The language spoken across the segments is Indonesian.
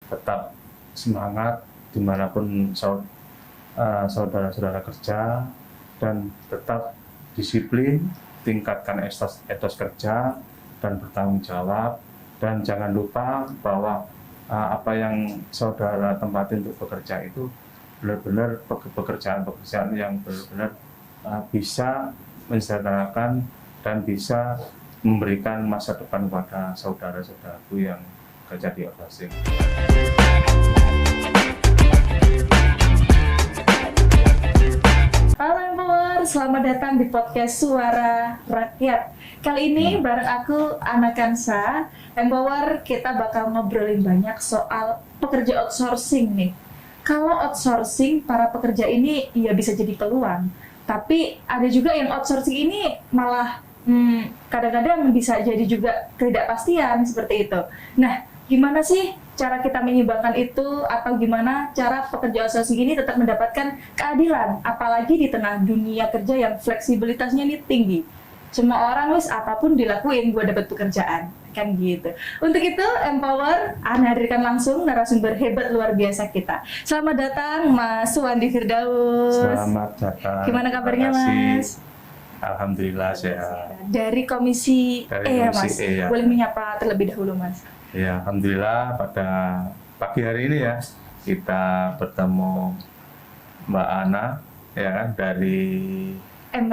tetap semangat dimanapun saudara-saudara kerja, dan tetap disiplin, tingkatkan etos kerja dan bertanggung jawab, dan jangan lupa bahwa apa yang saudara tempatin untuk bekerja itu benar-benar pekerjaan yang benar-benar bisa mensejahterakan dan bisa memberikan masa depan kepada saudara-saudaraku yang kerja di outsourcing. Halo Empower, selamat datang di podcast Suara Rakyat. Kali ini bareng aku, Ana Kansa. Empower, kita bakal ngobrolin banyak soal pekerja outsourcing nih. Kalau outsourcing, para pekerja ini ya bisa jadi peluang. Tapi ada juga yang outsourcing ini malah kadang-kadang bisa jadi juga ketidakpastian seperti itu. Nah, gimana sih cara kita menyeimbangkan itu, atau gimana cara pekerja outsourcing ini tetap mendapatkan keadilan, apalagi di tengah dunia kerja yang fleksibilitasnya ini tinggi. Semua orang wis apapun dilakuin buat dapat pekerjaan, kan gitu. Untuk itu, Empower, Ana hadirkan langsung narasumber hebat luar biasa kita. Selamat datang Mas Suwandi Firdaus. Selamat datang. Gimana kabarnya Mas? Alhamdulillah sehat. Dari Komisi E ya Mas? E, ya. Boleh menyapa terlebih dahulu Mas? Ya, Alhamdulillah pada pagi hari ini ya kita bertemu Mbak Ana ya kan, dari M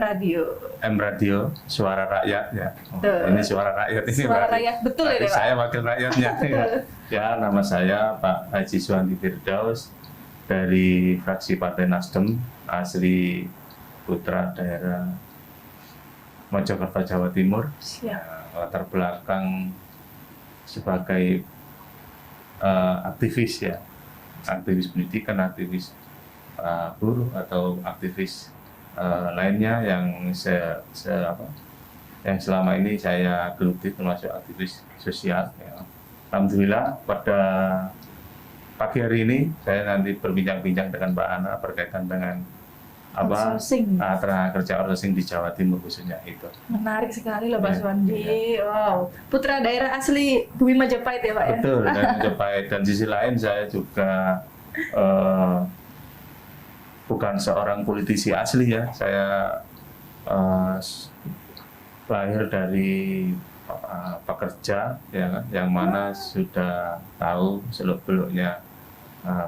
Radio, Suara Rakyat ya. Tuh. Ini Suara Rakyat ini Suara berarti Rakyat, betul ya, Pak? saya wakil rakyatnya ya. Ya, nama saya Pak Haji Suwandi Firdaus dari fraksi Partai Nasdem, asli putra daerah Mojokerto, Jawa Timur. Siap. Latar belakang sebagai aktivis ya, aktivis pendidikan, aktivis buruh atau aktivis lainnya yang yang selama ini saya geluti, termasuk aktivis sosial ya. Alhamdulillah pada pagi hari ini saya nanti berbincang-bincang dengan Mbak Ana berkaitan dengan tenaga kerja outsourcing di Jawa Timur khususnya itu. Menarik sekali loh Pak Ya, Suwandi. ya. Wow, putra daerah asli Bumi Majapahit ya Pak ya? Betul, dan Majapahit. Dan sisi lain saya juga bukan seorang politisi asli ya. Saya lahir dari pekerja ya kan, yang mana sudah tahu seluk-beluknya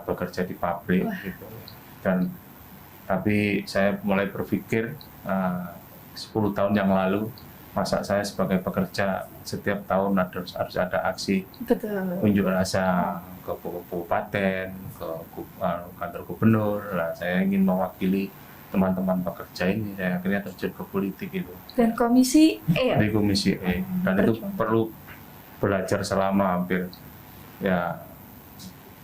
bekerja di pabrik gitu. Dan tapi saya mulai berpikir 10 tahun yang lalu, masa saya sebagai pekerja setiap tahun harus ada aksi unjuk rasa ke kabupaten, ke kantor gubernur. Lah, saya ingin mewakili teman-teman pekerja ini, saya akhirnya terjun ke politik itu. Dan Komisi E ya? Di Komisi E, dan itu perlu belajar selama hampir ya,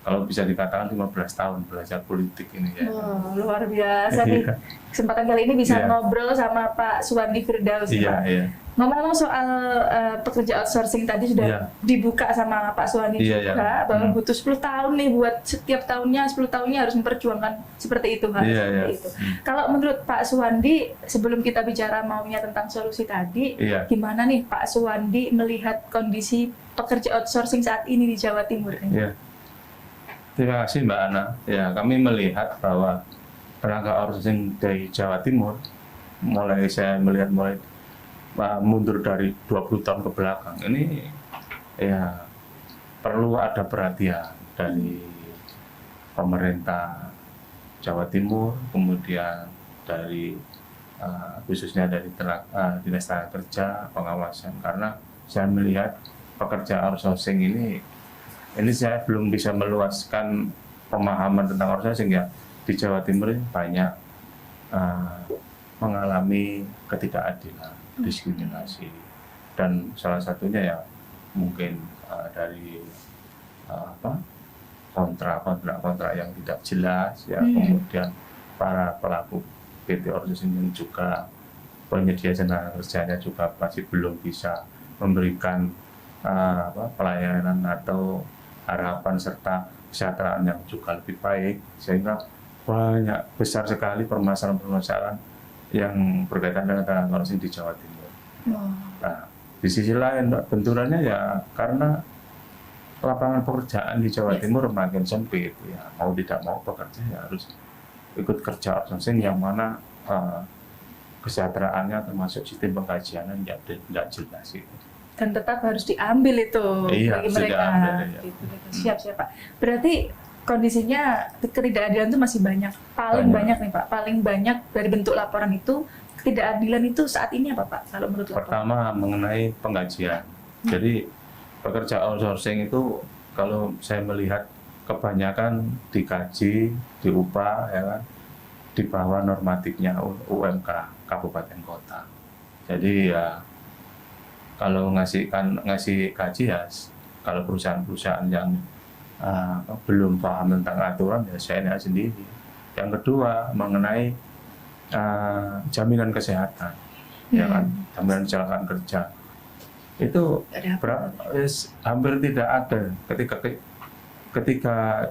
kalau bisa dikatakan 15 tahun belajar politik ini ya. Wow, luar biasa nih. Kesempatan kali ini bisa ngobrol sama Pak Suwandi Firdaus. Iya. Ngomong-ngomong soal pekerja outsourcing tadi sudah dibuka sama Pak Suwandi juga, bahwa butuh 10 tahun nih buat setiap tahunnya, 10 tahunnya harus memperjuangkan seperti itu. Itu. Kalau menurut Pak Suwandi, sebelum kita bicara maunya tentang solusi tadi, gimana nih Pak Suwandi melihat kondisi pekerja outsourcing saat ini di Jawa Timur ini? Iya. Terima kasih Mbak Ana. Ya, kami melihat bahwa tenaga outsourcing dari Jawa Timur, saya melihat mulai mundur dari 20 tahun ke belakang ini ya perlu ada perhatian dari pemerintah Jawa Timur, kemudian dari khususnya dari Dinas Tenaga Kerja, pengawasan, karena saya melihat pekerja outsourcing ini saya belum bisa meluaskan pemahaman tentang outsourcing ya. Di Jawa Timur ini banyak mengalami ketidakadilan, diskriminasi, dan salah satunya ya mungkin dari kontrak yang tidak jelas ya. Kemudian para pelaku PT outsourcing yang juga penyedia tenaga kerjanya juga masih belum bisa memberikan pelayanan atau harapan serta kesejahteraan yang juga lebih baik, sehingga banyak besar sekali permasalahan-permasalahan yang berkaitan dengan tenaga outsourcing di Jawa Timur. Nah, di sisi lain benturannya ya karena lapangan pekerjaan di Jawa Timur makin sempit, ya mau tidak mau pekerja ya harus ikut kerja outsourcing yang mana kesejahteraannya termasuk sistem penggajiannya tidak jelas itu. Dan tetap harus diambil itu Iya, bagi harus mereka. diambil, iya. Gitu. Siap Pak. Berarti kondisinya ketidakadilan itu masih banyak. Paling banyak nih Pak. Paling banyak dari bentuk laporan itu ketidakadilan itu saat ini apa Pak? Kalau menurut laporan? Pertama mengenai penggajian. Jadi pekerja outsourcing itu kalau saya melihat kebanyakan digaji, diupah ya kan di bawah normatifnya UMK kabupaten kota. Jadi ya kalau ngasih gaji ya kalau perusahaan-perusahaan yang belum paham tentang aturan ya saya sendiri. Yang kedua mengenai jaminan kesehatan, ya kan, jaminan kecelakaan kerja itu hampir tidak ada ketika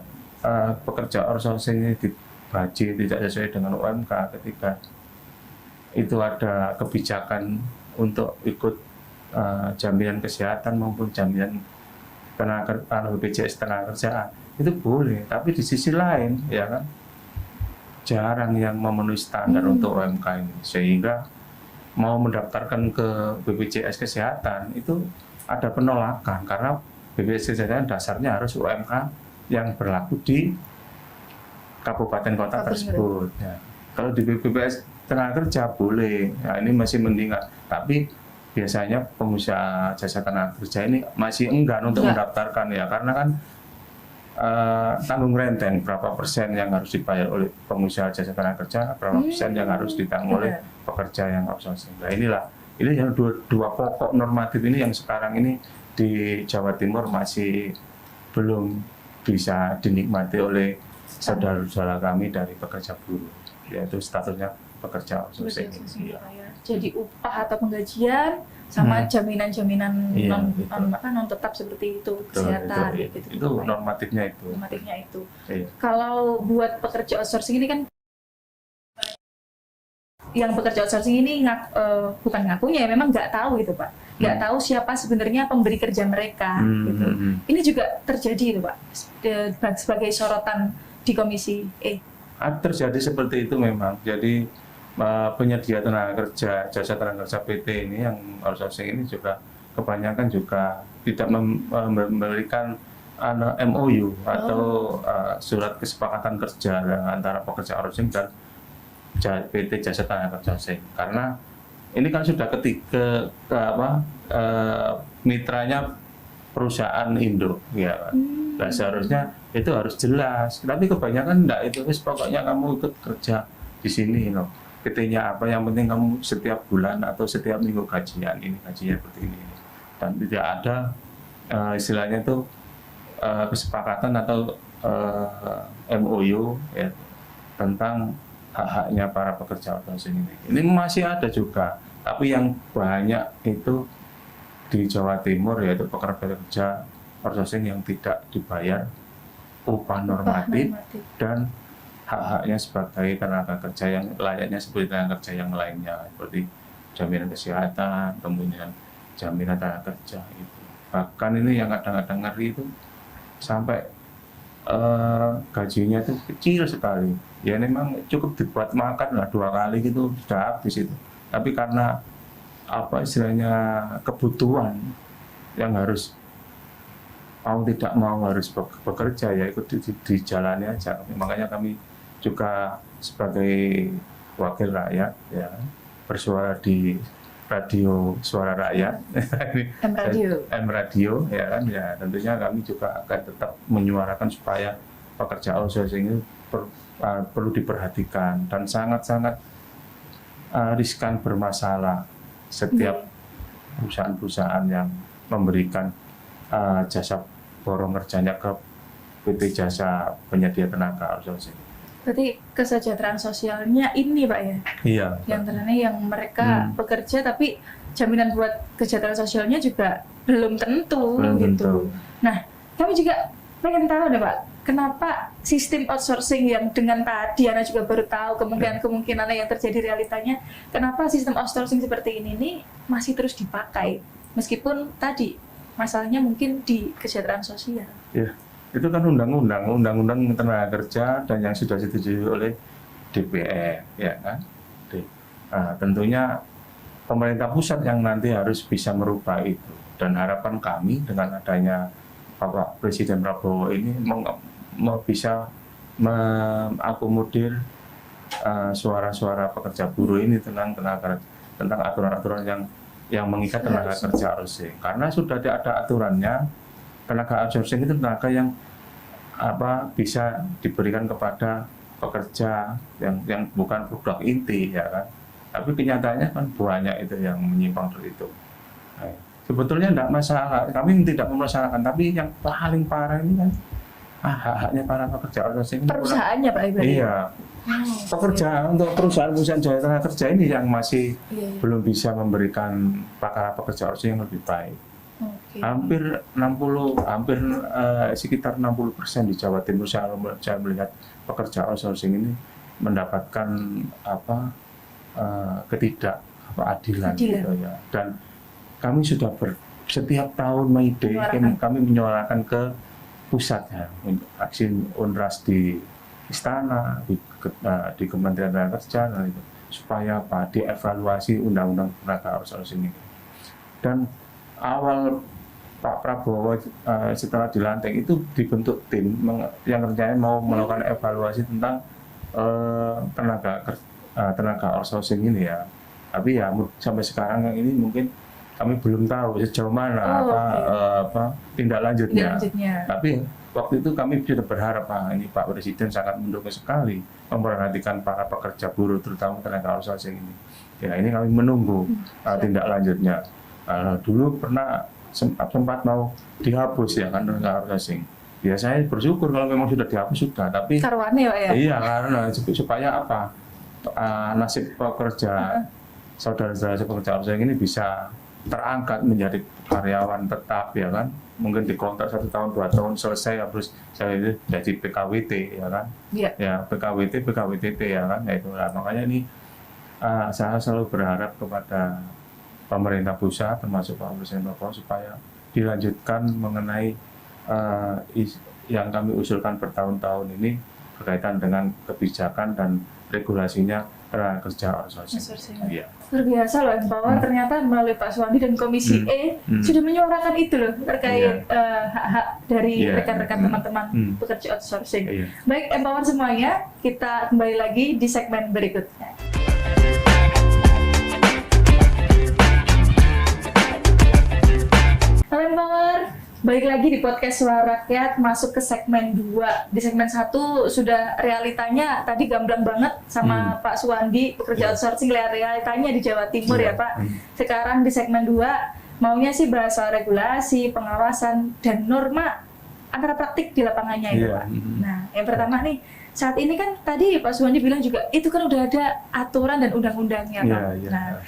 pekerja outsourcing ini digaji tidak sesuai dengan UMK, ketika itu ada kebijakan untuk ikut jaminan kesehatan maupun jaminan BPJS tenaga kerjaan itu boleh, tapi di sisi lain ya kan jarang yang memenuhi standar untuk UMK ini, sehingga mau mendaftarkan ke BPJS kesehatan itu ada penolakan karena BPJS kesehatan dasarnya harus UMK yang berlaku di kabupaten kota tersebut. Ya. Kalau di BPJS tenaga kerja boleh, ya ini masih mending, tapi biasanya pengusaha jasa tenaga kerja ini masih enggan untuk mendaftarkan ya, karena kan tanggung renteng berapa persen yang harus dibayar oleh pengusaha jasa tenaga kerja, berapa persen yang harus ditanggung oleh pekerja yang outsourcing. Nah ini yang dua pokok normatif ini yang sekarang ini di Jawa Timur masih belum bisa dinikmati oleh saudara-saudara kami dari pekerja buruh, yaitu statusnya pekerja outsourcing. Jadi upah atau penggajian sama jaminan-jaminan non tetap seperti itu, kesehatan itu, gitu. Itu normatifnya itu. Normatifnya itu. Iya. Kalau buat pekerja outsourcing ini kan yang pekerja outsourcing ini bukan ngakunya ya, memang nggak tahu itu Pak, nggak tahu siapa sebenarnya pemberi kerja mereka gitu. Ini juga terjadi itu Pak sebagai sorotan di Komisi E. Terjadi seperti itu memang. Jadi penyedia tenaga kerja, jasa tenaga kerja PT ini yang outsourcing ini juga kebanyakan juga tidak memberikan MOU atau surat kesepakatan kerja antara pekerja outsourcing dan PT jasa tenaga kerja outsourcing, karena ini kan sudah mitranya perusahaan Indo ya. Nah, seharusnya itu harus jelas, tapi kebanyakan enggak, itu pokoknya kamu ikut kerja di sini loh. PT-nya apa, yang penting kamu setiap bulan atau setiap minggu gajian, ini gajinya seperti ini. Dan tidak ada istilahnya itu kesepakatan atau MOU ya, tentang hak-haknya para pekerja outsourcing ini. Ini masih ada juga, tapi yang banyak itu di Jawa Timur, yaitu pekerja outsourcing yang tidak dibayar upah normatif dan hak-haknya sebagai tenaga kerja yang layaknya seperti tenaga kerja yang lainnya, seperti jaminan kesehatan, kemudian jaminan tenaga kerja itu. Bahkan ini yang kadang-kadang ngeri itu sampai gajinya itu kecil sekali. Ya memang cukup dibuat makan lah 2 kali gitu sudah habis itu. Tapi karena apa istilahnya kebutuhan yang harus mau tidak mau harus bekerja, ya ikut dijalani aja. Makanya kami juga sebagai wakil rakyat ya bersuara di radio Suara Rakyat M Radio ya kan, ya tentunya kami juga akan tetap menyuarakan supaya pekerja outsourcing itu perlu diperhatikan dan sangat-sangat riskan bermasalah setiap perusahaan-perusahaan yang memberikan jasa borong kerjanya ke PT jasa penyedia tenaga outsourcing. Berarti kesejahteraan sosialnya ini Pak ya? Iya. Yang ternyata yang mereka bekerja tapi jaminan buat kesejahteraan sosialnya juga belum tentu gitu. Nah, kami juga pengen tahu deh Pak, kenapa sistem outsourcing yang dengan tadi Ana juga baru tahu kemungkinan yang terjadi realitanya, kenapa sistem outsourcing seperti ini nih masih terus dipakai meskipun tadi masalahnya mungkin di kesejahteraan sosial. Ya, itu kan undang-undang tenaga kerja dan yang sudah disetujui oleh DPR, ya kan. Tentunya pemerintah pusat yang nanti harus bisa merubah itu. Dan harapan kami dengan adanya Bapak Presiden Prabowo ini bisa mengakomodir suara-suara pekerja buruh ini tentang aturan-aturan yang mengikat tenaga kerja outsourcing. Karena sudah ada aturannya, tenaga outsourcing itu tenaga yang bisa diberikan kepada pekerja yang bukan produk inti, ya kan. Tapi kenyataannya kan banyak itu yang menyimpang dari itu. Nah, sebetulnya tidak masalah, kami tidak memasalahkan, tapi yang paling parah ini kan hak-haknya para pekerja outsourcing. Perusahaannya Pak Ibrahim? Iya. Pekerja untuk perusahaan jasa tenaga kerja ini yang masih belum bisa memberikan para pekerja outsourcing yang lebih baik. Hampir sekitar 60% di Jawa Timur saya melihat pekerja outsourcing ini mendapatkan ketidakadilan gitu ya. Dan kami sudah setiap tahun May Day kami menyuarakan ke pusat ya, aksi UNRAS di istana, di Kementerian Tenaga Kerja, supaya dievaluasi undang-undang tenaga outsourcing ini. Dan awal Pak Prabowo setelah dilantik itu dibentuk tim yang rencananya mau melakukan evaluasi tentang tenaga outsourcing ini ya. Tapi ya sampai sekarang ini mungkin kami belum tahu sejauh mana tindak lanjutnya. Tapi waktu itu kami sudah berharap ini Pak Presiden sangat mendukung sekali memperhatikan para pekerja buruh terutama tenaga outsourcing ini. Ya ini kami menunggu tindak lanjutnya. Dulu pernah sempat mau dihapus ya kan tenaga outsourcing. Ya saya bersyukur kalau memang sudah dihapus sudah. Tapi karwane Pak ya. Iya karena supaya nasib pekerja saudara-saudara pekerja outsourcing ini bisa terangkat menjadi karyawan tetap ya kan, mungkin dikontrak 1 tahun 2 tahun selesai harus saya jadi PKWT ya kan, ya PKWT ya kan, ya itulah makanya ini saya selalu berharap kepada pemerintah pusat termasuk Pak Presiden Prabowo supaya dilanjutkan mengenai yang kami usulkan bertahun-tahun ini berkaitan dengan kebijakan dan regulasinya tenaga kerja outsourcing. Iya. Luar biasa loh Empower, ternyata melalui Pak Suwandi dan Komisi E sudah menyuarakan itu loh terkait hak-hak dari rekan-rekan teman-teman pekerja outsourcing. Baik Empower semuanya, kita kembali lagi di segmen berikutnya. Halo Empower, balik lagi di podcast Suara Rakyat, masuk ke segmen 2. Di segmen 1 sudah realitanya tadi gamblang banget sama Pak Suwandi, pekerja outsourcing, realitanya di Jawa Timur ya Pak. Sekarang di segmen 2 maunya sih bahas soal regulasi, pengawasan, dan norma antara praktik di lapangannya itu Pak. Nah yang pertama nih, saat ini kan tadi Pak Suwandi bilang juga itu kan udah ada aturan dan undang-undangnya Pak. Nah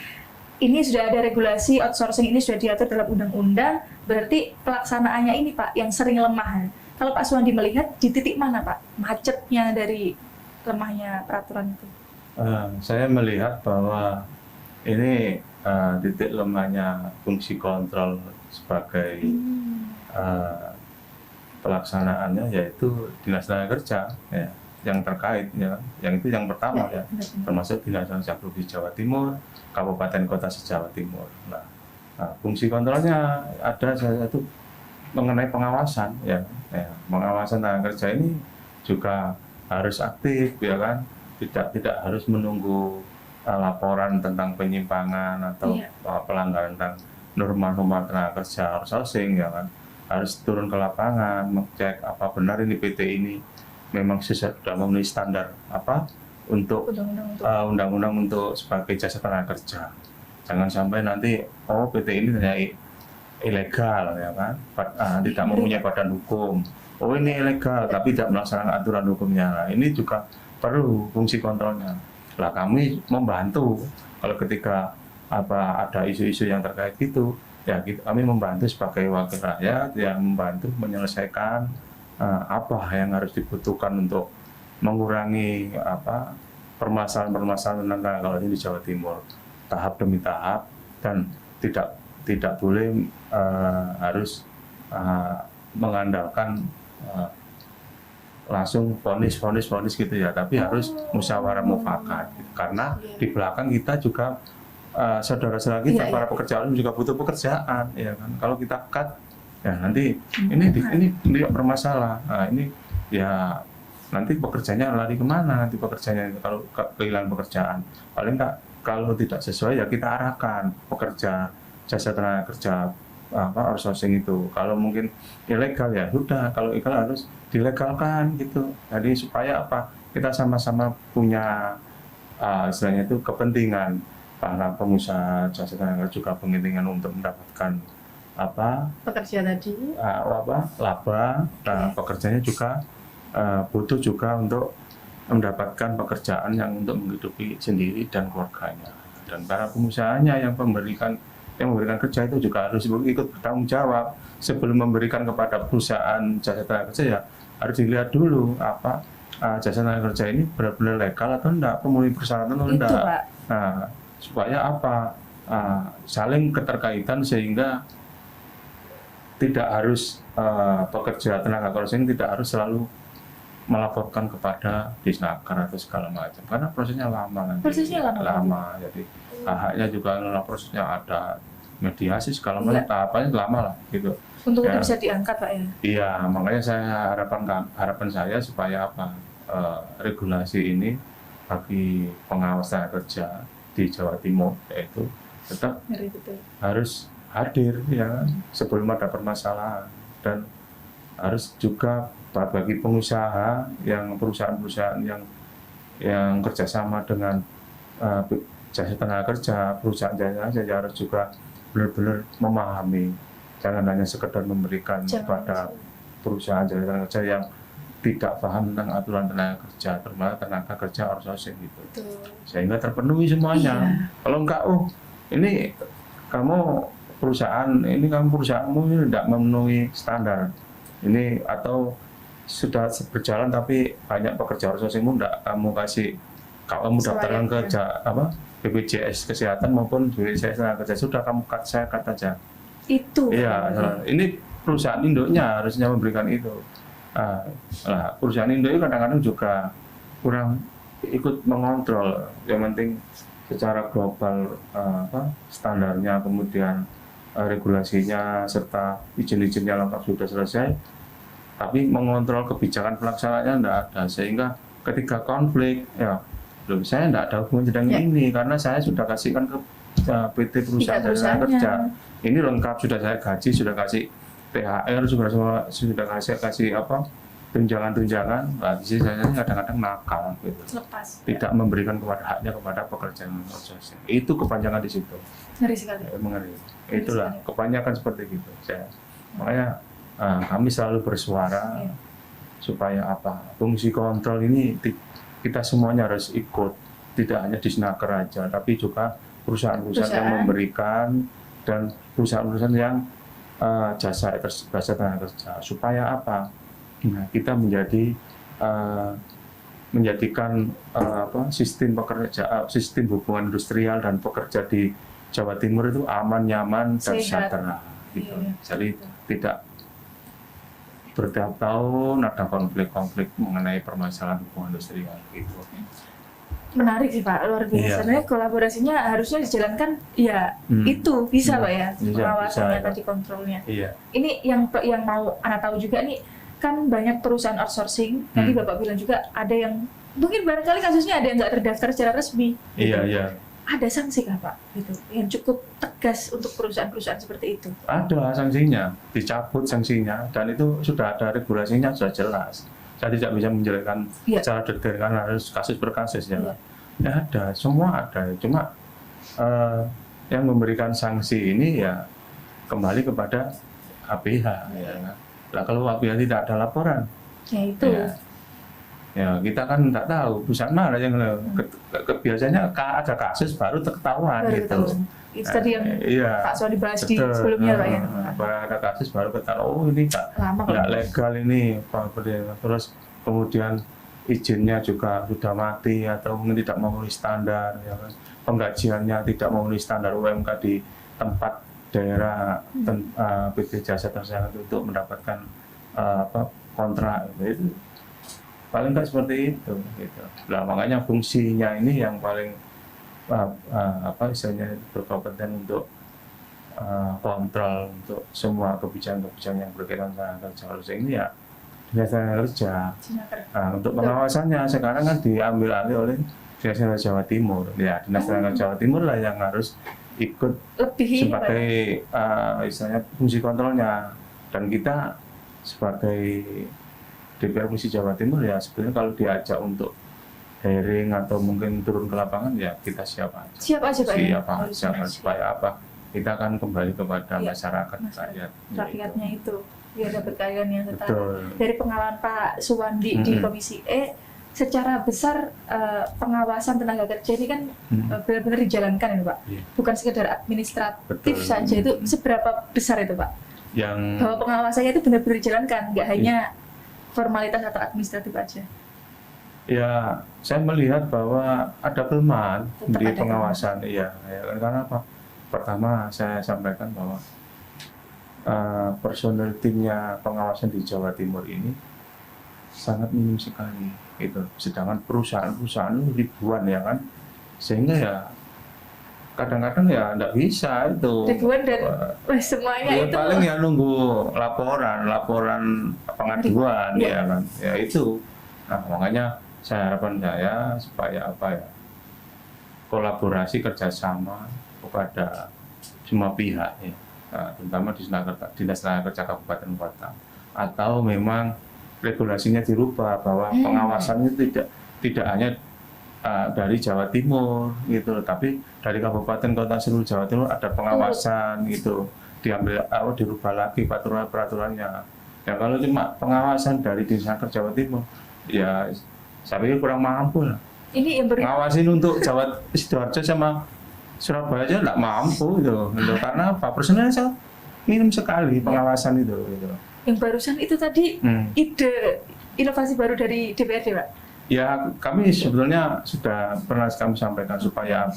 ini sudah ada regulasi outsourcing, ini sudah diatur dalam undang-undang, berarti pelaksanaannya ini Pak yang sering lemah. Kalau Pak Suwandi melihat di titik mana Pak macetnya dari lemahnya peraturan itu? Saya melihat bahwa ini titik lemahnya fungsi kontrol sebagai pelaksanaannya yaitu Dinas Tenaga Kerja ya, yang terkait ya, yang itu yang pertama ya, termasuk Dinas Tenaga Kerja di Jawa Timur, kabupaten kota se-Jawa Timur. Nah, fungsi kontrolnya ada salah satu mengenai pengawasan ya, pengawasan tenaga kerja ini juga harus aktif ya kan, tidak harus menunggu laporan tentang penyimpangan atau pelanggaran tentang norma-norma tenaga kerja outsourcing ya kan, harus turun ke lapangan mengecek apa benar ini PT ini memang sudah memenuhi standar untuk undang-undang untuk sebagai jasa tenaga kerja. Jangan sampai nanti PT ini ternyata ilegal ya kan, tidak mempunyai badan hukum. Ini ilegal tapi tidak melaksanakan aturan hukumnya. Nah, ini juga perlu fungsi kontrolnya. Lah kami membantu kalau ketika ada isu-isu yang terkait itu ya kami membantu sebagai wakil rakyat yang membantu menyelesaikan apa yang harus dibutuhkan untuk mengurangi permasalahan-permasalahan tentang kalau ini di Jawa Timur tahap demi tahap dan tidak tidak boleh harus mengandalkan langsung vonis gitu ya, tapi harus musyawarah mufakat karena di belakang kita juga saudara-saudara kita para pekerja juga butuh pekerjaan ya kan. Kalau kita cut ya nanti ini bermasalah. Nah, ini ya nanti pekerjanya lari kemana, nanti pekerjanya kalau kehilangan pekerjaan paling enggak kalau tidak sesuai ya kita arahkan pekerja jasa tenaga kerja outsourcing itu. Kalau mungkin ilegal ya sudah, kalau ilegal harus dilegalkan gitu. Jadi supaya apa, kita sama-sama punya istilahnya itu kepentingan, para pengusaha jasa tenaga juga kepentingan untuk mendapatkan pekerja tadi laba. Nah, pekerjanya juga butuh juga untuk mendapatkan pekerjaan yang untuk menghidupi sendiri dan keluarganya. Dan para pengusahanya yang memberikan kerja itu juga harus ikut bertanggung jawab sebelum memberikan kepada perusahaan jasa tenaga kerja. Ya harus dilihat dulu jasa tenaga kerja ini benar-benar legal atau enggak, memenuhi persyaratan atau enggak. Nah, supaya saling keterkaitan sehingga tidak harus pekerja tenaga kerja ini tidak harus selalu melaporkan kepada Disnaker atau segala macam karena prosesnya lama nanti. Lama. Jadi haknya juga prosesnya ada mediasi segala macam, tahapannya lama lah gitu. Untuk itu bisa diangkat Pak ya? Iya, makanya harapan saya supaya regulasi ini bagi pengawas tenaga kerja di Jawa Timur yaitu tetap harus hadir ya sebelum ada permasalahan, dan harus juga bagi pengusaha yang perusahaan-perusahaan yang kerjasama dengan jasa tenaga kerja, perusahaan jasa harus juga benar-benar memahami, jangan hanya sekedar memberikan kepada perusahaan jasa tenaga kerja yang tidak paham tentang aturan tenaga kerja, terutama tenaga kerja outsourcing gitu. Sehingga terpenuhi semuanya. Kalau enggak, ini perusahaanmu ini tidak memenuhi standar ini, atau sudah berjalan tapi banyak pekerja outsourcingmu tidak kamu daftarkan ke BPJS Kesehatan maupun BPJS Tenaga Kerja, sudah kamu saya cut aja. Itu. Iya, ini perusahaan induknya harusnya memberikan itu. Perusahaan induk itu kadang-kadang juga kurang ikut mengontrol. Yang penting secara global standarnya, kemudian regulasinya serta izin-izinnya lengkap sudah selesai, tapi mengontrol kebijakan pelaksanaannya tidak ada, sehingga ketika konflik saya tidak ada hubungan dengan ini karena saya sudah kasihkan ke PT perusahaan tenaga kerja ini lengkap, sudah saya gaji, sudah kasih THR, sudah kasih tunjangan. Nah, di sini saya kadang-kadang nakal gitu. Tidak memberikan haknya kepada pekerja outsourcing. Itu kepanjangan di situ. Ngeri sekali. Mengeri. Itulah kebanyakan seperti itu. Makanya kami selalu bersuara supaya fungsi kontrol ini kita semuanya harus ikut, tidak hanya Disnaker aja, tapi juga perusahaan-perusahaan yang memberikan dan perusahaan-perusahaan yang jasa tenaga kerja, supaya kita menjadikan sistem hubungan industrial dan pekerja di Jawa Timur itu aman, nyaman, dan sejahtera gitu. Jadi tidak bertahun-tahun ada konflik-konflik mengenai permasalahan hubungan industrial gitu. Menarik sih Pak, luar biasa. Sebenarnya kolaborasinya harusnya dijalankan itu bisa Pak ya, pengawasannya tadi, kontrolnya. Ini yang mau Ana tahu juga nih, kan banyak perusahaan outsourcing. Tadi Bapak bilang juga ada yang mungkin barangkali kasusnya ada yang nggak terdaftar secara resmi. Iya. Ada sanksi nggak Pak gitu yang cukup tegas untuk perusahaan-perusahaan seperti itu? Ada sanksinya, dicabut sanksinya, dan itu sudah ada regulasinya, sudah jelas. Saya tidak bisa menjelaskan secara detail karena harus kasus per kasus ya. Ya ada, semua ada. Cuma yang memberikan sanksi ini ya kembali kepada APH ya. Nah, kalau APH tidak ada laporan, ya kita kan tidak tahu perusahaan mana yang biasanya ada kasus baru ketahuan gitu. Itu tadi yang Pak Sony bahas di sebelumnya Pak ya. Ada kasus baru ketahuan, ini nggak legal ini, terus kemudian izinnya juga sudah mati atau mungkin tidak memenuhi standar, ya kan? Penggajiannya tidak memenuhi standar UMK di tempat daerah PT Jasa Tersangka untuk mendapatkan kontrak itu paling nggak seperti itu gitu. Nah, makanya fungsinya ini yang paling istilahnya berkompeten untuk kontrol untuk semua kebijakan-kebijakan yang berkaitan dengan kerja outsourcing ini ya Dinas Tenaga Kerja. Untuk pengawasannya sekarang kan diambil alih oleh Dinas Tenaga Jawa Timur. Ya, Dinas Tenaga Jawa Timur lah yang harus ikut lebih sebagai istilahnya fungsi kontrolnya, dan kita sebagai DPR Provinsi Jawa Timur ya sebenarnya kalau diajak untuk hiring atau mungkin turun ke lapangan ya kita siap aja. Siap aja Supaya apa? Kita akan kembali kepada masyarakat rakyatnya itu biar dapat keadilan yang setara. Betul. Dari pengalaman Pak Suwandi di Komisi E, secara besar pengawasan tenaga kerja ini kan benar-benar dijalankan ya Pak, bukan sekedar administratif saja. Itu seberapa besar itu Pak? Bahwa pengawasannya itu benar-benar dijalankan, nggak hanya formalitas atau administratif aja. Ya, saya melihat bahwa ada kelemahan di pengawasan. Iya, ya, karena apa? Pertama saya sampaikan bahwa personel timnya pengawasan di Jawa Timur ini sangat minim sekali, gitu. Sedangkan perusahaan ribuan ya kan, sehingga ya kadang-kadang ya nggak bisa itu. Ribuan dan semuanya ya, itu. Paling ya nunggu laporan pengaduan ya kan, ya itu. Nah makanya saya harapan saya supaya kolaborasi kerjasama kepada semua pihak ya, terutama Dinas Tenaga Kerja Kabupaten Kota, atau memang regulasinya dirubah bahwa pengawasannya tidak hanya dari Jawa Timur gitu, tapi dari kabupaten kota seluruh Jawa Timur ada pengawasan gitu, dirubah lagi peraturannya. Ya kalau cuma pengawasan dari Dinas Kerja Jawa Timur ya saya pikir kurang mampu lah. Ini yang ngawasin untuk Jawa Sidoarjo sama Surabaya aja nggak mampu gitu. Karena apa? Personelnya sangat minim sekali pengawasan itu gitu. Yang barusan itu tadi ide inovasi baru dari DPRD Pak? Ya kami sebetulnya sudah pernah kami sampaikan supaya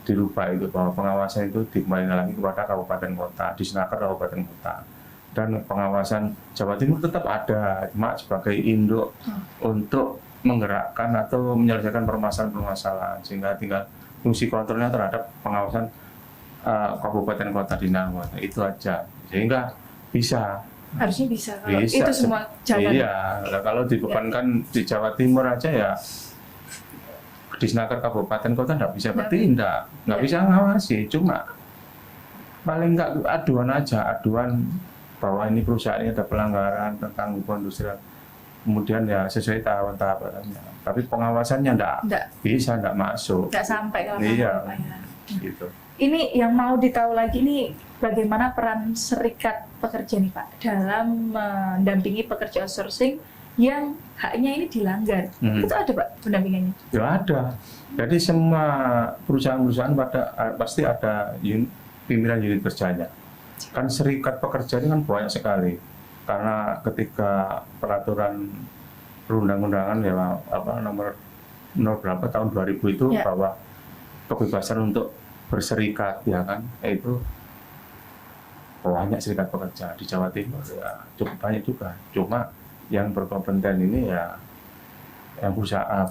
dirubah itu, bahwa pengawasan itu dikembalikan lagi kepada kabupaten kota, disnaker kabupaten kota, dan pengawasan Jawa Timur tetap ada, cuma sebagai induk untuk menggerakkan atau menyelesaikan permasalahan-permasalahan, sehingga tinggal fungsi kontrolnya terhadap pengawasan kabupaten kota di Nangor itu aja, sehingga harusnya bisa kalau itu semua jalan. Iya, kalau dibebankan di Jawa Timur aja ya Disnaker kabupaten kota nggak bisa bertindak, nggak bisa ngawasi, cuma paling nggak aduan bahwa ini perusahaan ini ada pelanggaran tentang hubungan industrial, kemudian ya sesuai tahapan-tahapannya, tapi pengawasannya nggak masuk, nggak sampai ke lapangan. Gitu. Ini yang mau ditahu lagi nih, bagaimana peran serikat pekerja nih Pak dalam mendampingi pekerja outsourcing yang haknya ini dilanggar. Itu ada Pak pendampingannya? Ya ada. Jadi semua perusahaan-perusahaan pasti ada pimpinan unit kerjanya. Kan serikat pekerja ini kan banyak sekali. Karena ketika peraturan perundang-undangan ya nomor berapa tahun 2000 itu bahwa kebebasan untuk berserikat ya kan, itu banyak serikat pekerja di Jawa Timur ya cukup banyak juga. Cuma yang berkompeten ini ya yang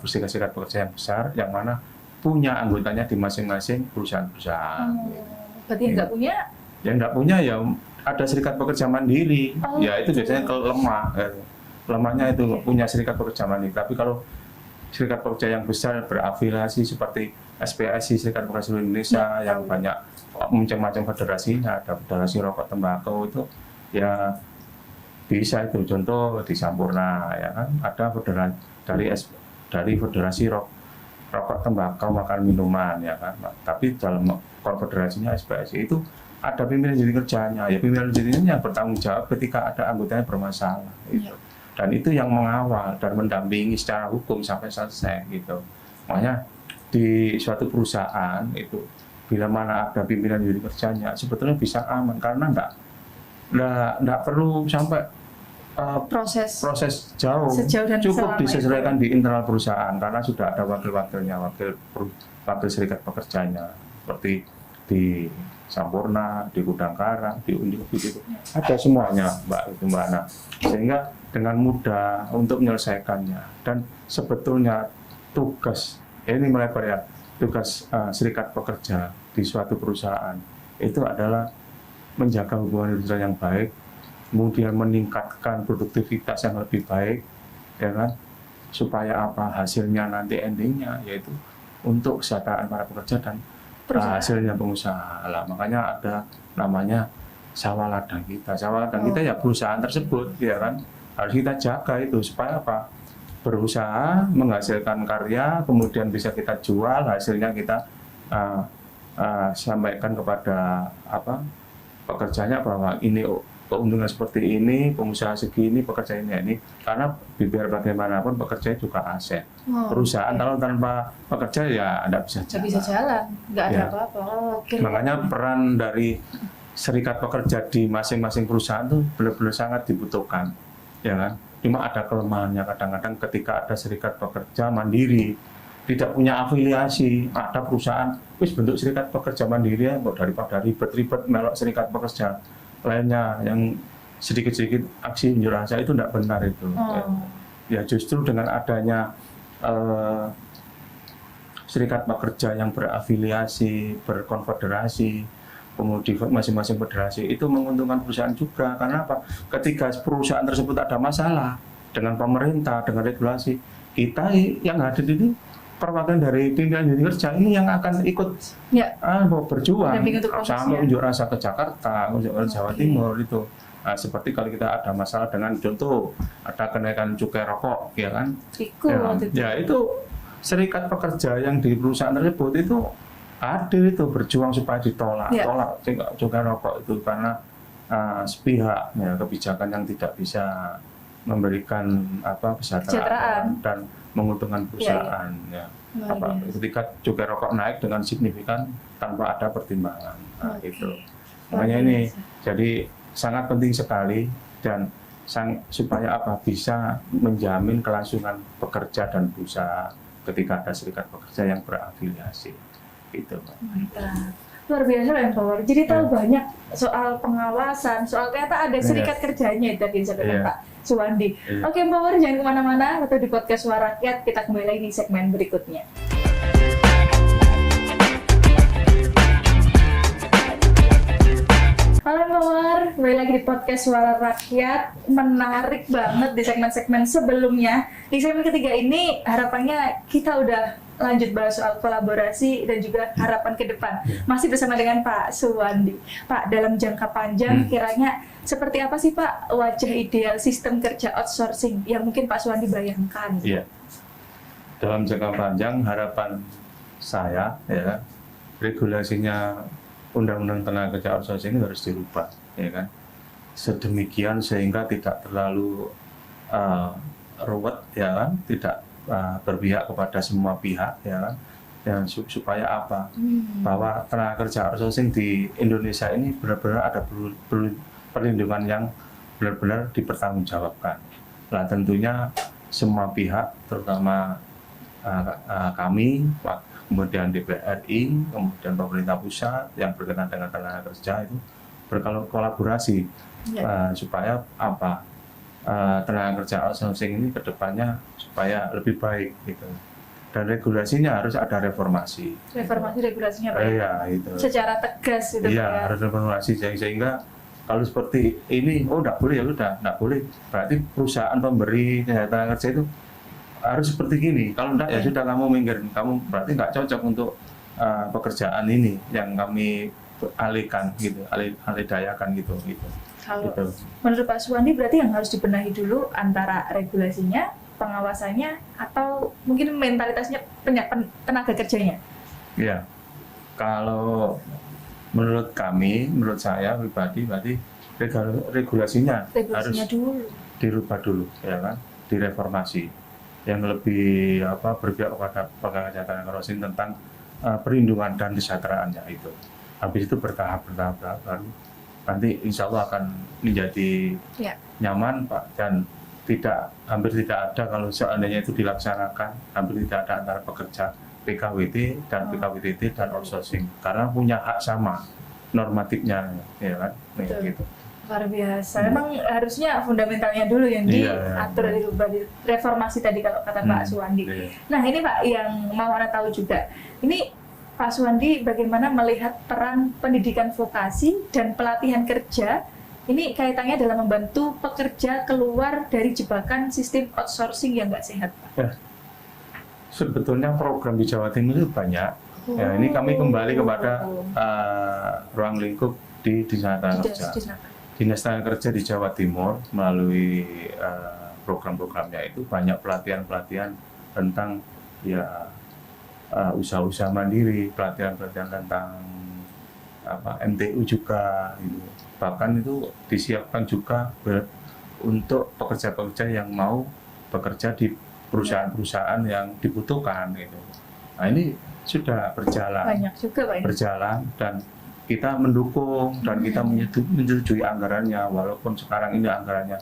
serikat pekerja yang besar, yang mana punya anggotanya di masing-masing perusahaan-perusahaan. Berarti yang nggak punya? Yang nggak punya ya ada serikat pekerja mandiri. Ya itu biasanya kalau lemahnya itu punya serikat pekerja mandiri. Tapi kalau serikat pekerja yang besar berafiliasi seperti SPSI, Serikat Pekerja Seluruh Indonesia, yang banyak macam-macam federasinya, ada federasi rokok tembakau itu ya bisa itu, contoh di Sampurna ya kan, ada dari federasi rokok tembakau makan minuman ya kan, tapi dalam konfederasinya SPSI itu ada pimpinan unit kerjanya, ya pimpinan unit ini yang bertanggung jawab ketika ada anggotanya bermasalah gitu. Dan itu yang mengawal dan mendampingi secara hukum sampai selesai gitu. Makanya di suatu perusahaan itu bila mana ada pimpinan unit kerjanya sebetulnya bisa aman, karena enggak perlu sampai proses jauh dan cukup disesuaikan di internal perusahaan, karena sudah ada wakil serikat pekerjanya seperti di Sampurna, di Gudang Karang, di Undip itu ada semuanya Mbak itu Mbak. Nah, sehingga dengan mudah untuk menyelesaikannya. Dan sebetulnya tugas ini melebar ya, tugas serikat pekerja di suatu perusahaan itu adalah menjaga hubungan industrial yang baik, kemudian meningkatkan produktivitas yang lebih baik, ya kan? Supaya apa hasilnya nanti endingnya yaitu untuk kesejahteraan para pekerja dan hasilnya pengusaha. Lah, makanya ada namanya sawah ladang kita. Sawah ladang kita ya perusahaan tersebut, ya kan? Harus kita jaga itu supaya apa? Berusaha menghasilkan karya, kemudian bisa kita jual, hasilnya kita sampaikan kepada apa pekerjanya bahwa ini keuntungan seperti ini, pengusaha segini, pekerja ini. Karena biar bagaimanapun pekerja juga aset. Perusahaan kalau tanpa pekerja ya tidak bisa jalan. Nggak bisa jalan, nggak ada apa-apa. Makanya peran dari serikat pekerja di masing-masing perusahaan itu benar-benar sangat dibutuhkan, ya kan? Cuma ada kelemahannya kadang-kadang ketika ada serikat pekerja mandiri, tidak punya afiliasi, ada perusahaan wis bentuk serikat pekerja mandiri ya, daripada ribet-ribet melok serikat pekerja lainnya yang sedikit-sedikit aksi unjuk rasa itu tidak benar itu. Ya justru dengan adanya serikat pekerja yang berafiliasi, berkonfederasi, kemudian masing-masing federasi itu menguntungkan perusahaan juga. Karena apa? Ketika perusahaan tersebut ada masalah dengan pemerintah, dengan regulasi, kita yang hadir ini perwakilan dari pimpinan unit kerja ini yang akan ikut berjuang sampai unjuk rasa ke Jakarta, unjuk rasa Jawa Timur itu. Nah, seperti kalau kita ada masalah dengan contoh ada kenaikan cukai rokok, ya kan? Ya itu serikat pekerja yang di perusahaan tersebut itu hadir itu berjuang supaya tolak cukai rokok itu karena sepihak ya, kebijakan yang tidak bisa memberikan kesejahteraan dan menguntungkan perusahaan. Ketika cukai rokok naik dengan signifikan tanpa ada pertimbangan. Nah, itu. Makanya ini jadi sangat penting sekali dan supaya bisa menjamin kelangsungan pekerja dan perusahaan ketika ada serikat pekerja yang berafiliasi. Gitu, Mantap. Luar biasa lah Empower. Jadi tahu banyak soal pengawasan, soal ternyata ada serikat kerjanya tadi disampaikan Pak Suwandi. Oke Empower, jangan kemana-mana, atau di podcast Suara Rakyat kita kembali lagi di segmen berikutnya. Halo Empower, kembali lagi di podcast Suara Rakyat. Menarik banget di segmen-segmen sebelumnya. Di segmen ketiga ini harapannya kita udah lanjut bahas soal kolaborasi dan juga harapan ke depan. Masih bersama dengan Pak Suwandi. Pak, dalam jangka panjang kiranya seperti apa sih Pak wajah ideal sistem kerja outsourcing yang mungkin Pak Suwandi bayangkan? Iya. Dalam jangka panjang harapan saya ya regulasinya Undang-Undang Tenaga Kerja Outsourcing ini harus dirubah, ya kan? Sedemikian sehingga tidak terlalu ruwet, ya kan? Tidak berpihak kepada semua pihak, ya kan? Dan supaya apa? Bahwa tenaga kerja outsourcing di Indonesia ini benar-benar ada perlindungan yang benar-benar dipertanggungjawabkan. Nah, tentunya semua pihak, terutama kami, kemudian DPR RI, kemudian pemerintah pusat yang berkaitan dengan tenaga kerja itu berkolaborasi supaya apa? Tenaga kerja outsourcing ini kedepannya supaya lebih baik gitu. Dan regulasinya harus ada reformasi. Reformasi regulasinya Pak? Iya, itu. Secara tegas gitu. Iya, harus reformasi sehingga kalau seperti ini, enggak boleh ya udah, enggak boleh. Berarti perusahaan pemberi tenaga kerja itu harus seperti gini. Kalau enggak ya sudah kamu minggir, kamu berarti enggak cocok untuk pekerjaan ini yang kami alihkan gitu, alih dayakan gitu. Kalau menurut Pak Suwandi berarti yang harus dibenahi dulu antara regulasinya, pengawasannya, atau mungkin mentalitasnya tenaga kerjanya? Iya, kalau menurut saya pribadi berarti regulasinya harus dulu dirubah dulu, ya kan, direformasi yang lebih berpihak kepada pekerja tenaga kerja tentang perlindungan dan kesejahteraannya itu. Habis itu bertahap baru nanti insya Allah akan menjadi nyaman Pak, dan hampir tidak ada kalau seandainya itu dilaksanakan, hampir tidak ada antara pekerja PKWT dan PKWTT dan outsourcing karena punya hak sama normatifnya, ya kan? Betul. Gitu. Luar biasa. Memang harusnya fundamentalnya dulu yang diatur, dirubah, reformasi tadi kalau kata Pak Suwandi. Iya. Nah ini Pak yang mau Anda tahu juga, ini Pak Suwandi bagaimana melihat peran pendidikan vokasi dan pelatihan kerja ini kaitannya dalam membantu pekerja keluar dari jebakan sistem outsourcing yang nggak sehat, Pak? Ya. Sebetulnya program di Jawa Timur itu banyak. Ya, ini kami kembali kepada ruang lingkup di Dinas Tenaga Kerja. Dinas Tenaga Kerja di Jawa Timur melalui program-programnya itu banyak pelatihan-pelatihan tentang ya usaha-usaha mandiri, pelatihan-pelatihan tentang MTU juga, gitu. Bahkan itu disiapkan juga untuk pekerja-pekerja yang mau bekerja di perusahaan-perusahaan yang dibutuhkan, gitu. Nah ini sudah berjalan, banyak juga Pak, berjalan dan kita mendukung dan kita menyetujui anggarannya, walaupun sekarang ini anggarannya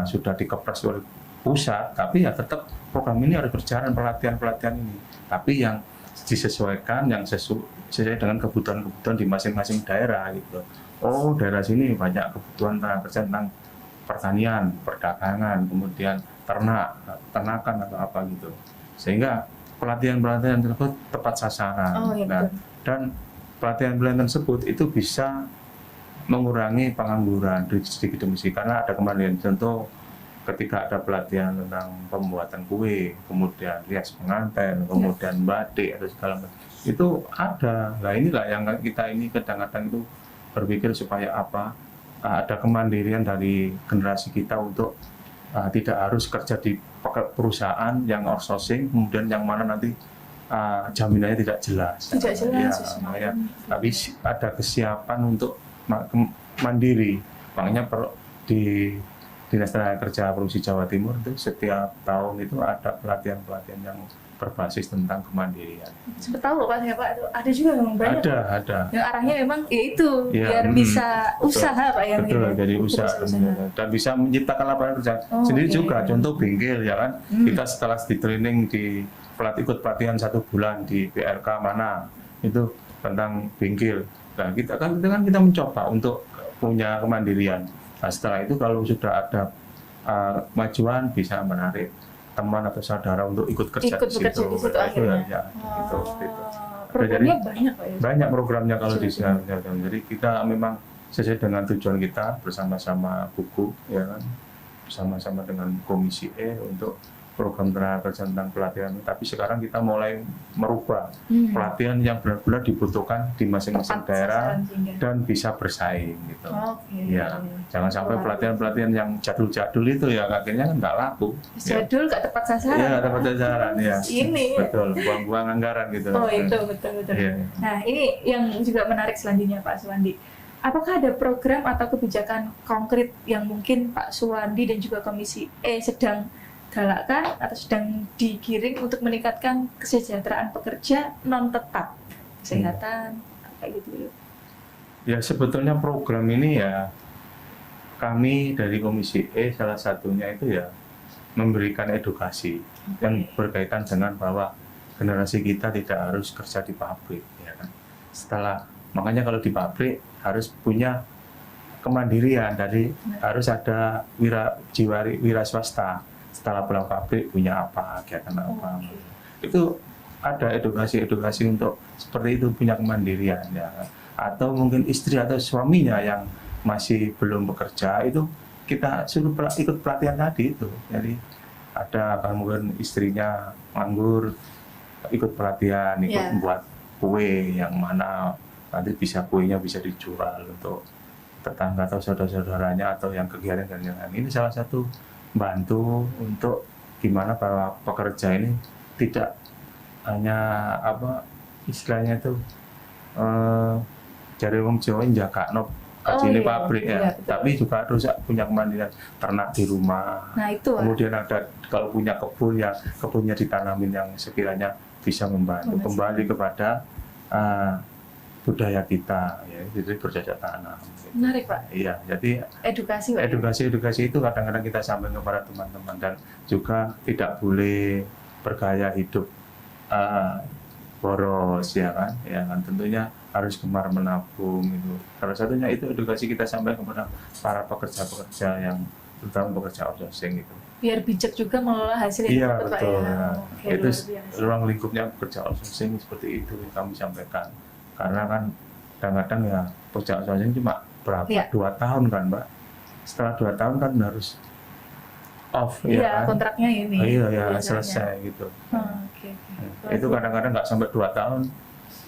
sudah dikepres oleh pusat, tapi ya tetap program ini harus berjalan, pelatihan-pelatihan ini, tapi yang disesuaikan, yang sesuai dengan kebutuhan-kebutuhan di masing-masing daerah, gitu. Oh, daerah sini banyak kebutuhan tenaga kerja tentang pertanian, perdagangan, kemudian ternakan atau apa gitu, sehingga pelatihan-pelatihan tersebut tepat sasaran. Nah, dan pelatihan-pelatihan tersebut itu bisa mengurangi pengangguran sedikit demi sedikit karena ada kemandirian. Contoh ketika ada pelatihan tentang pembuatan kue, kemudian rias pengantin, kemudian batik atau segala macam, itu ada. Nah inilah yang kita ini kadang-kadang itu berpikir supaya ada kemandirian dari generasi kita untuk tidak harus kerja di perusahaan yang outsourcing, kemudian yang mana nanti jaminannya tidak jelas. Ya, tapi ada kesiapan untuk mandiri. Makanya di Dinas Tenaga Kerja Provinsi Jawa Timur itu setiap tahun itu ada pelatihan-pelatihan yang berbasis tentang kemandirian. Sempat tahu Pak, ya Pak, ada juga memang banyak. Ada. Yang arahnya memang itu biar bisa usaha Pak yang betul, ini. jadi usaha dan bisa menciptakan lapangan kerja sendiri juga. Contoh bengkel ya kan, kita setelah di training di ikut pelatihan 1 bulan di PRK mana itu tentang bengkel. Nah kita mencoba untuk punya kemandirian. Nah, setelah itu kalau sudah ada kemajuan bisa menarik teman atau saudara untuk ikut kerja di situ. Akhirnya. Gitu. Programnya banyak Pak ya? Banyak programnya kalau di sini. Jadi kita memang sesuai dengan tujuan kita bersama-sama buku, ya kan, bersama-sama dengan Komisi E untuk program tenaga kerja tentang pelatihan. Tapi sekarang kita mulai merubah pelatihan yang benar-benar dibutuhkan di masing-masing daerah dan bisa bersaing gitu. Ya, jangan sampai pelatihan-pelatihan yang jadul-jadul itu ya akhirnya kan nggak laku. Jadul nggak tepat sasaran. Iya, tepat sasaran ya. Ini betul, buang-buang anggaran gitu. Oh itu betul. Yeah. Nah ini yang juga menarik selanjutnya Pak Suwandi. Apakah ada program atau kebijakan konkret yang mungkin Pak Suwandi dan juga Komisi E sedang galakkan atau sedang digiring untuk meningkatkan kesejahteraan pekerja non tetap, kesehatan, kayak gitu? Ya sebetulnya program ini ya kami dari Komisi E salah satunya itu ya memberikan edukasi yang berkaitan dengan bahwa generasi kita tidak harus kerja di pabrik, ya kan. Makanya kalau di pabrik harus punya kemandirian, harus ada wira swasta. Setelah pulang pabrik punya apa, kegiatan apa. Itu ada edukasi untuk seperti itu, punya kemandirian ya. Atau mungkin istri atau suaminya yang masih belum bekerja itu kita suruh ikut pelatihan tadi itu. Jadi ada kan mungkin istrinya nganggur, ikut pelatihan, membuat kue yang mana nanti kuenya bisa dijual untuk tetangga atau saudara-saudaranya atau yang kegiatan. Ini salah satu bantu untuk gimana para pekerja ini tidak hanya istilahnya itu dari wong Jawa jakakno gaji pabrik ya, tapi juga harus punya kemandirian ternak di rumah. Nah, itu kemudian ada kalau punya kebun ya kebunnya ditanamin yang sekiranya bisa membantu kembali kepada budaya kita ya, jadi bercocok tanam. Menarik Pak. Iya, jadi edukasi itu kadang-kadang kita sampaikan kepada teman-teman dan juga tidak boleh bergaya hidup boros ya kan tentunya harus gemar menabung itu. Salah satunya itu edukasi kita sampaikan kepada para pekerja-pekerja yang terutama pekerja outsourcing itu. Biar bijak juga mengelola hasil yang Iya dapat, Pak, betul. ya. Ya. Oke, Itu luar biasa. ruang lingkupnya pekerja outsourcing seperti itu yang kami sampaikan. Karena kan kadang-kadang ya pekerja outsourcing cuma berapa? Iya. 2 tahun kan, Mbak. Setelah 2 tahun kan harus off Iya, ya kan. kontraknya ini. Iya ya biasanya. selesai gitu. Oke. Itu kadang-kadang nggak sampai 2 tahun,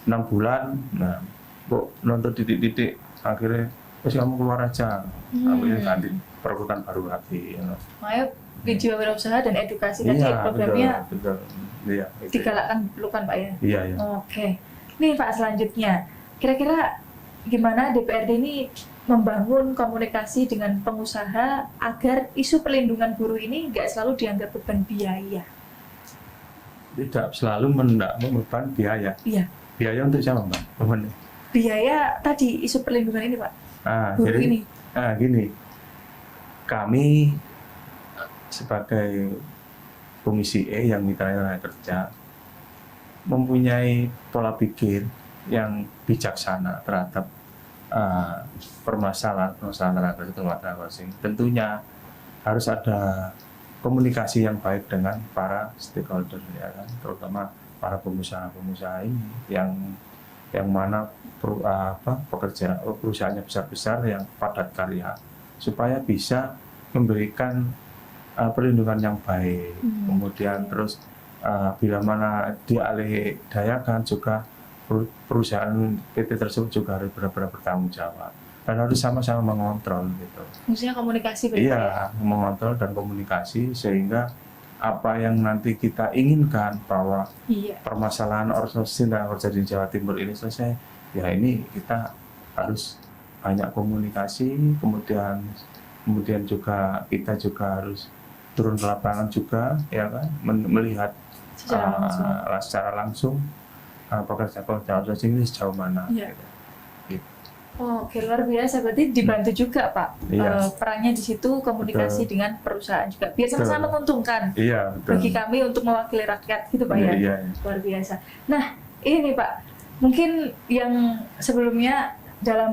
6 bulan. Nah, kok nonton titik-titik akhirnya terus kamu keluar aja. Akhirnya ganti perekrutan baru lagi. Ya. Makanya video wirausaha dan edukasi tadi Iya, programnya betul. Iya, itu. digalakkan dulu kan, Pak, ya. Iya, iya. Oke. Nih Pak, selanjutnya kira-kira gimana DPRD ini membangun komunikasi dengan pengusaha agar isu perlindungan buruh ini nggak selalu dianggap beban biaya? Tidak selalu membeban biaya. Iya. Biaya untuk siapa, Mbak? Beban. Biaya tadi isu perlindungan ini, Pak. Buruh Jadi ini. gini, kami sebagai Komisi E yang mitra tenaga kerja mempunyai pola pikir yang bijaksana terhadap permasalahan tenaga kerja tenaga asing. Tentunya harus ada komunikasi yang baik dengan para stakeholder ya kan, terutama para pengusaha-pengusaha ini yang mana perusahaannya besar-besar yang padat karya supaya bisa memberikan perlindungan yang baik. Kemudian terus bila mana dialih dayakan juga perusahaan PT tersebut juga harus benar-benar bertanggung jawab dan harus sama-sama mengontrol gitu. Maksudnya komunikasi berarti, Iya, mengontrol dan komunikasi sehingga apa yang nanti kita inginkan bahwa Iya. permasalahan outsourcing dan kerja di Jawa Timur ini selesai, ya ini kita harus banyak komunikasi, kemudian juga kita juga harus turun ke lapangan juga, ya kan, melihat secara langsung pekerja-pekerja outsourcing ini sejauh mana. Iya. Gitu. Oke, luar biasa. Berarti dibantu juga, Pak. Iya. Perannya di situ komunikasi Betul. dengan perusahaan juga. Biar sama-sama menguntungkan. Iya, betul. Bagi kami untuk mewakili rakyat, gitu, Pak, Iya, ya. iya. Luar biasa. Nah, ini nih, Pak. Mungkin yang sebelumnya dalam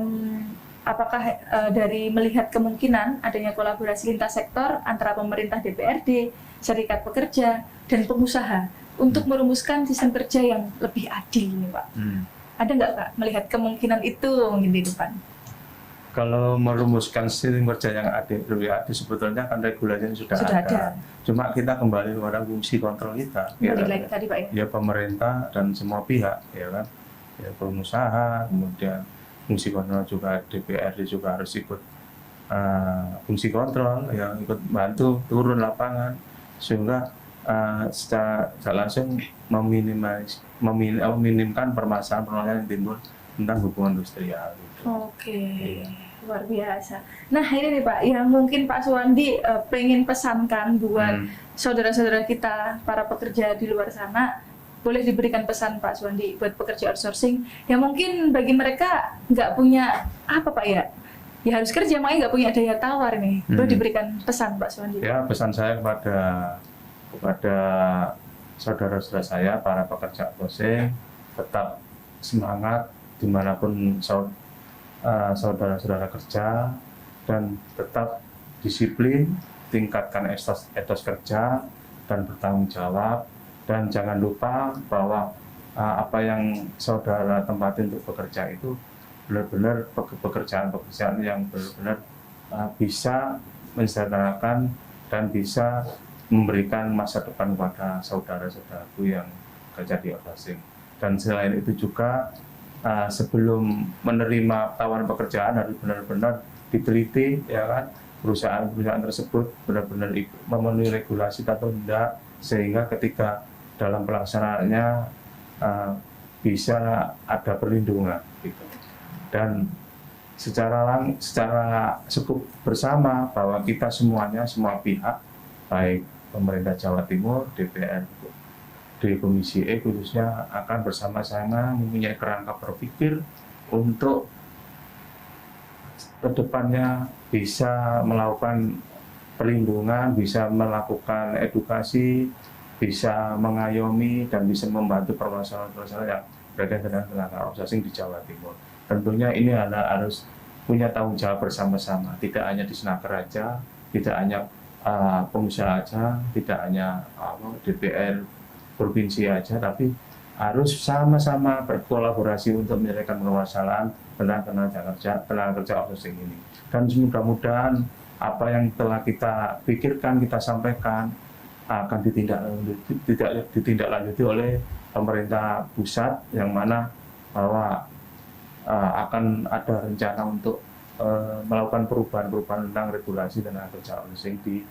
apakah dari melihat kemungkinan adanya kolaborasi lintas sektor antara pemerintah DPRD, serikat pekerja, dan pengusaha untuk merumuskan sistem kerja yang lebih adil nih, Pak. Ada nggak, Pak, melihat kemungkinan itu mungkin di depan? Kalau merumuskan sistem kerja yang lebih adil sebetulnya kan regulasinya sudah ada. Cuma kita kembali kepada fungsi kontrol kita. Kembali lagi tadi, Pak, ya pemerintah dan semua pihak, ya kan, ya pengusaha, kemudian fungsi kontrol juga DPRD juga harus ikut fungsi kontrol, yang ikut bantu turun lapangan sehingga secara langsung meminimkan permasalahan yang timbul tentang hubungan industrial. Gitu. Oke, luar biasa. Nah ini nih Pak, yang mungkin Pak Suwandi pengen pesankan buat saudara-saudara kita, para pekerja di luar sana, boleh diberikan pesan Pak Suwandi buat pekerja outsourcing yang mungkin bagi mereka nggak punya apa Pak ya harus kerja, makanya nggak punya daya tawar nih. Boleh diberikan pesan Pak Suwandi? Ya, pesan saya kepada saudara-saudara saya, para pekerja outsourcing, tetap semangat dimanapun saudara-saudara kerja, dan tetap disiplin, tingkatkan etos kerja dan bertanggung jawab, dan jangan lupa bahwa apa yang saudara tempatin untuk bekerja itu benar-benar pekerjaan-pekerjaan yang benar-benar bisa mensejahterakan dan bisa memberikan masa depan kepada saudara-saudaraku yang kerja di outsourcing. Dan selain itu juga sebelum menerima tawaran pekerjaan harus benar-benar diteliti, ya kan, perusahaan-perusahaan tersebut benar-benar memenuhi regulasi atau tidak, sehingga ketika dalam pelaksanaannya bisa ada perlindungan gitu. Dan secara cukup bersama bahwa kita semuanya, semua pihak, baik pemerintah Jawa Timur, DPR, di Komisi E khususnya, akan bersama-sama mempunyai kerangka berpikir untuk kedepannya bisa melakukan perlindungan, bisa melakukan edukasi, bisa mengayomi dan bisa membantu permasalahan-permasalahan yang berkaitan dengan tenaga outsourcing di Jawa Timur. Tentunya ini harus punya tanggung jawab bersama-sama, tidak hanya di Senaker aja, tidak hanya pengusaha aja, tidak hanya DPR provinsi aja, tapi harus sama-sama berkolaborasi untuk menyelesaikan permasalahan tentang tenaga kerja outsourcing ini. Dan mudah-mudahan apa yang telah kita pikirkan, kita sampaikan akan ditindaklanjuti oleh pemerintah pusat, yang mana bahwa akan ada rencana untuk melakukan perubahan-perubahan tentang regulasi tenaga kerja outsourcing di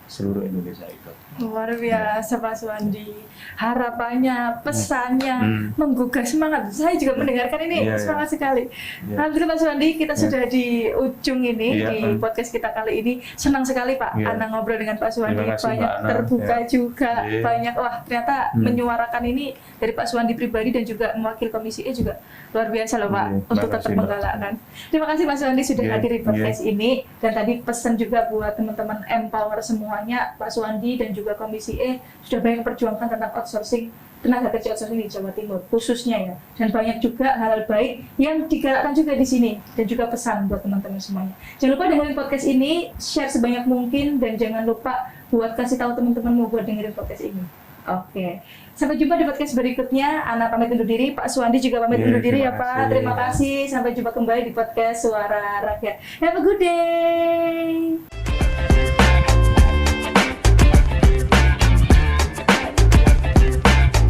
seluruh Indonesia itu. Luar biasa Pak Suwandi, harapannya, pesannya menggugah semangat. Saya juga mendengarkan ini semangat sekali. Alhamdulillah Pak Suwandi, kita sudah di ujung ini di podcast kita kali ini. Senang sekali Pak, Ana ngobrol dengan Pak Suwandi, banyak terbuka juga, banyak ternyata menyuarakan ini dari Pak Suwandi pribadi dan juga mewakili Komisi E juga luar biasa loh Pak, untuk tetap menggalakkan. Terima kasih Pak Suwandi sudah hadir di podcast ini, dan tadi pesan juga buat teman-teman Empower semua. Pak Suwandi dan juga Komisi E sudah banyak perjuangkan tentang outsourcing, tenaga kerja outsourcing di Jawa Timur khususnya ya, dan banyak juga hal-hal baik yang digalakkan juga di sini, dan juga pesan buat teman-teman semuanya. Jangan lupa dengerin podcast ini, share sebanyak mungkin, dan jangan lupa buat kasih tahu teman-temanmu buat dengerin podcast ini. Oke, sampai jumpa di podcast berikutnya. Ana pamit undur diri, Pak Suwandi juga pamit undur diri ya Pak. Terima kasih, sampai jumpa kembali di podcast Suara Rakyat. Have a good day.